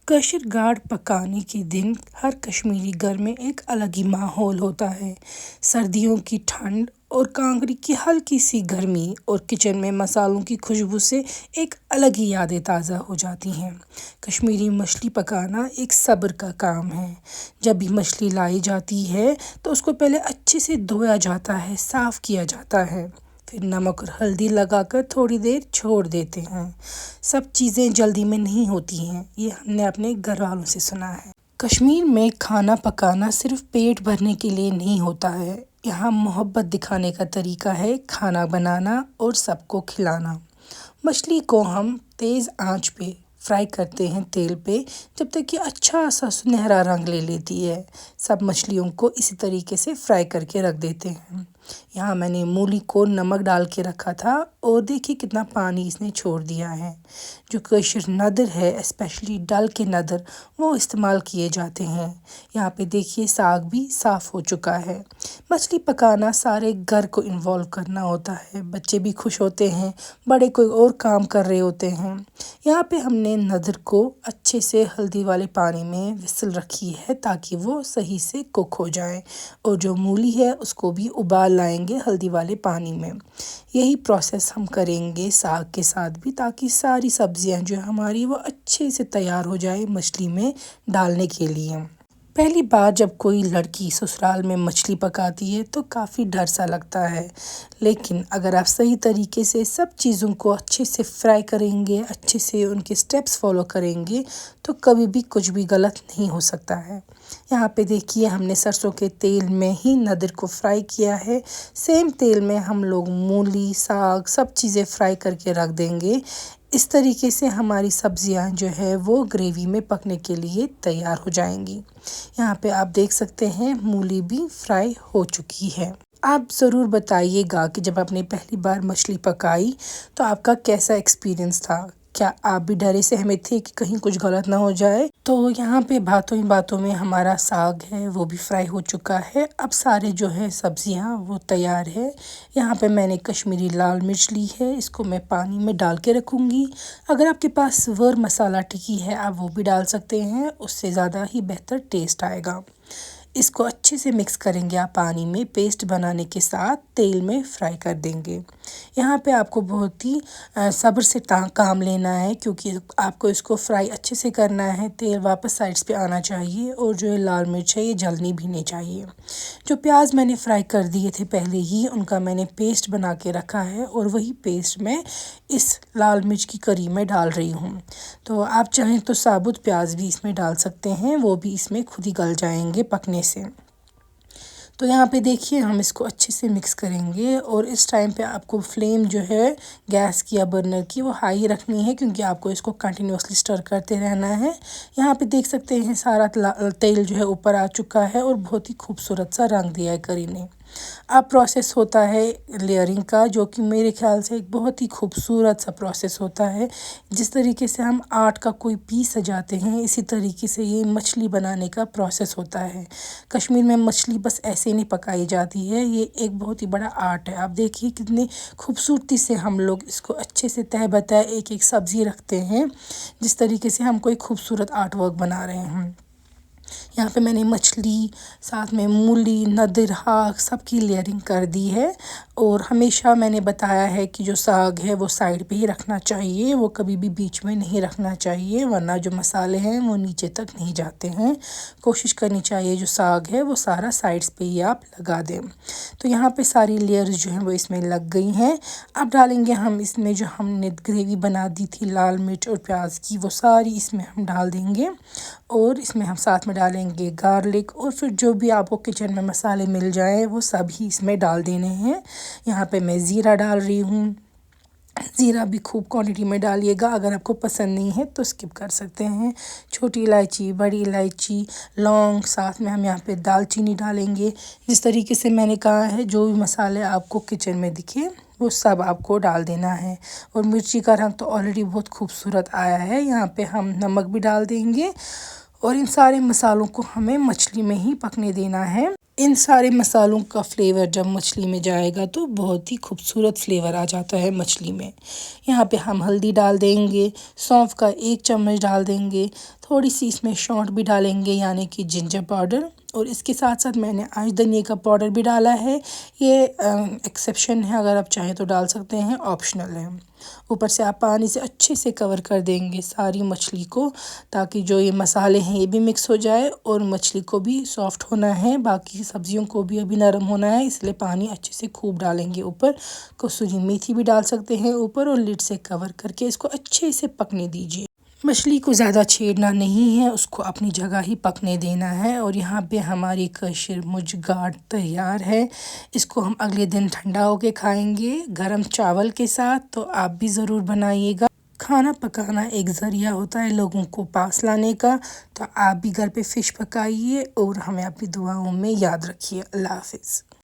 कशिर गाड़ पकाने के दिन हर कश्मीरी घर में एक अलग ही माहौल होता है। सर्दियों की ठंड और कांगड़ी की हल्की सी गर्मी और किचन में मसालों की खुशबू से एक अलग ही यादें ताज़ा हो जाती हैं। कश्मीरी मछली पकाना एक सब्र का काम है। जब भी मछली लाई जाती है तो उसको पहले अच्छे से धोया जाता है, साफ़ किया जाता है। फिर नमक और हल्दी लगाकर थोड़ी देर छोड़ देते हैं। सब चीज़ें जल्दी में नहीं होती हैं, ये हमने अपने घर वालों से सुना है। कश्मीर में खाना पकाना सिर्फ पेट भरने के लिए नहीं होता है। यहाँ मोहब्बत दिखाने का तरीका है खाना बनाना और सबको खिलाना। मछली को हम तेज़ आंच पे फ्राई करते हैं तेल पे, जब तक कि अच्छा सा सुनहरा रंग ले लेती है। सब मछलियों को इसी तरीके से फ्राई करके रख देते हैं। यहाँ मैंने मूली को नमक डाल के रखा था और देखिए कितना पानी इसने छोड़ दिया है। जो कशिर नदर है, स्पेशली डल के नदर, वो इस्तेमाल किए जाते हैं। यहाँ पे देखिए साग भी साफ़ हो चुका है। मछली पकाना सारे घर को इन्वॉल्व करना होता है। बच्चे भी खुश होते हैं, बड़े कोई और काम कर रहे होते हैं। यहाँ पे हमने नदर को अच्छे से हल्दी वाले पानी में विसल रखी है ताकि वो सही से कुक हो जाए, और जो मूली है उसको भी उबाल लाएंगे हल्दी वाले पानी में। यही प्रोसेस हम करेंगे साग के साथ भी, ताकि सारी सब्जियां जो हमारी वो अच्छे से तैयार हो जाए मछली में डालने के लिए। पहली बार जब कोई लड़की ससुराल में मछली पकाती है तो काफ़ी डर सा लगता है, लेकिन अगर आप सही तरीके से सब चीज़ों को अच्छे से फ्राई करेंगे, अच्छे से उनके स्टेप्स फॉलो करेंगे, तो कभी भी कुछ भी गलत नहीं हो सकता है। यहाँ पे देखिए हमने सरसों के तेल में ही नदर को फ्राई किया है। सेम तेल में हम लोग मूली, साग, सब चीज़ें फ्राई करके रख देंगे। इस तरीके से हमारी सब्जियां जो है वो ग्रेवी में पकने के लिए तैयार हो जाएंगी। यहाँ पे आप देख सकते हैं मूली भी फ्राई हो चुकी है। आप ज़रूर बताइएगा कि जब आपने पहली बार मछली पकाई तो आपका कैसा एक्सपीरियंस था। क्या आप भी डरे सहमे थे कि कहीं कुछ गलत ना हो जाए। तो यहाँ पे बातों ही बातों में हमारा साग है वो भी फ्राई हो चुका है। अब सारे जो है सब्जियाँ वो तैयार है। यहाँ पे मैंने कश्मीरी लाल मिर्च ली है, इसको मैं पानी में डाल के रखूँगी। अगर आपके पास वर मसाला टिक्की है आप वो भी डाल सकते हैं, उससे ज़्यादा ही बेहतर टेस्ट आएगा। इसको अच्छे से मिक्स करेंगे आप पानी में, पेस्ट बनाने के साथ तेल में फ्राई कर देंगे। यहाँ पे आपको बहुत ही सब्र से काम लेना है, क्योंकि आपको इसको फ्राई अच्छे से करना है। तेल वापस साइड्स पे आना चाहिए, और जो है लाल मिर्च है ये जलनी भी नहीं चाहिए। जो प्याज मैंने फ्राई कर दिए थे पहले ही, उनका मैंने पेस्ट बना के रखा है, और वही पेस्ट मैं इस लाल मिर्च की करी में डाल रही हूँ। तो आप चाहें तो साबुत प्याज भी इसमें डाल सकते हैं, वो भी इसमें खुद ही गल जाएंगे पकने से। तो यहाँ पे देखिए हम इसको अच्छे से मिक्स करेंगे, और इस टाइम पे आपको फ्लेम जो है गैस की या बर्नर की वो हाई रखनी है, क्योंकि आपको इसको कंटिन्यूअसली स्टर करते रहना है। यहाँ पे देख सकते हैं सारा तेल जो है ऊपर आ चुका है, और बहुत ही खूबसूरत सा रंग दिया है करी ने। अब प्रोसेस होता है लेयरिंग का, जो कि मेरे ख्याल से एक बहुत ही खूबसूरत सा प्रोसेस होता है। जिस तरीके से हम आर्ट का कोई पीस सजाते हैं, इसी तरीके से ये मछली बनाने का प्रोसेस होता है। कश्मीर में मछली बस ऐसे नहीं पकाई जाती है, ये एक बहुत ही बड़ा आर्ट है। आप देखिए कितनी खूबसूरती से हम लोग इसको अच्छे से तह बतह एक एक सब्ज़ी रखते हैं, जिस तरीके से हम कोई खूबसूरत आर्ट वर्क बना रहे हैं। यहाँ पे मैंने मछली, साथ में मूली, नदर, हाँ सबकी लेयरिंग कर दी है। और हमेशा मैंने बताया है कि जो साग है वो साइड पे ही रखना चाहिए, वो कभी भी बीच में नहीं रखना चाहिए, वरना जो मसाले हैं वो नीचे तक नहीं जाते हैं। कोशिश करनी चाहिए जो साग है वो सारा साइड्स पे ही आप लगा दें। तो यहाँ पे सारी लेयर्स जो हैं वो इसमें लग गई हैं। अब डालेंगे हम इसमें जो हमने ग्रेवी बना दी थी लाल मिर्च और प्याज की, वो सारी इसमें हम डाल देंगे, और इसमें हम साथ में डालेंगे गार्लिक, और फिर जो भी आपको किचन में मसाले मिल जाएं वो सभी इसमें डाल देने हैं। यहाँ पे मैं ज़ीरा डाल रही हूँ। ज़ीरा भी खूब क्वांटिटी में डालिएगा, अगर आपको पसंद नहीं है तो स्किप कर सकते हैं। छोटी इलायची, बड़ी इलायची, लौंग, साथ में हम यहाँ पे दालचीनी डालेंगे। जिस तरीके से मैंने कहा है, जो भी मसाले आपको किचन में दिखे वो सब आपको डाल देना है। और मिर्ची का रंग तो ऑलरेडी बहुत खूबसूरत आया है। यहाँ पे हम नमक भी डाल देंगे, और इन सारे मसालों को हमें मछली में ही पकने देना है। इन सारे मसालों का फ्लेवर जब मछली में जाएगा तो बहुत ही खूबसूरत फ्लेवर आ जाता है मछली में। यहाँ पे हम हल्दी डाल देंगे, सौंफ का 1 चम्मच डाल देंगे, थोड़ी सी इसमें सौंठ भी डालेंगे यानी कि जिंजर पाउडर, और इसके साथ साथ मैंने आज धनिया का पाउडर भी डाला है। ये एक्सेप्शन है, अगर आप चाहें तो डाल सकते हैं, ऑप्शनल है। ऊपर से आप पानी से अच्छे से कवर कर देंगे सारी मछली को, ताकि जो ये मसाले हैं ये भी मिक्स हो जाए और मछली को भी सॉफ्ट होना है, बाकी सब्जियों को भी अभी नरम होना है, इसलिए पानी अच्छे से खूब डालेंगे। ऊपर कसूरी मेथी भी डाल सकते हैं ऊपर, और लिड से कवर करके इसको अच्छे से पकने दीजिए। मछली को ज़्यादा छेड़ना नहीं है, उसको अपनी जगह ही पकने देना है। और यहाँ पे हमारी कशीर मुर्ग तैयार है। इसको हम अगले दिन ठंडा होके खाएंगे गरम चावल के साथ, तो आप भी ज़रूर बनाइएगा। खाना पकाना एक ज़रिया होता है लोगों को पास लाने का, तो आप भी घर पे फ़िश पकाइए और हमें अपनी दुआओं में याद रखिए। अल्लाह हाफ़िज़।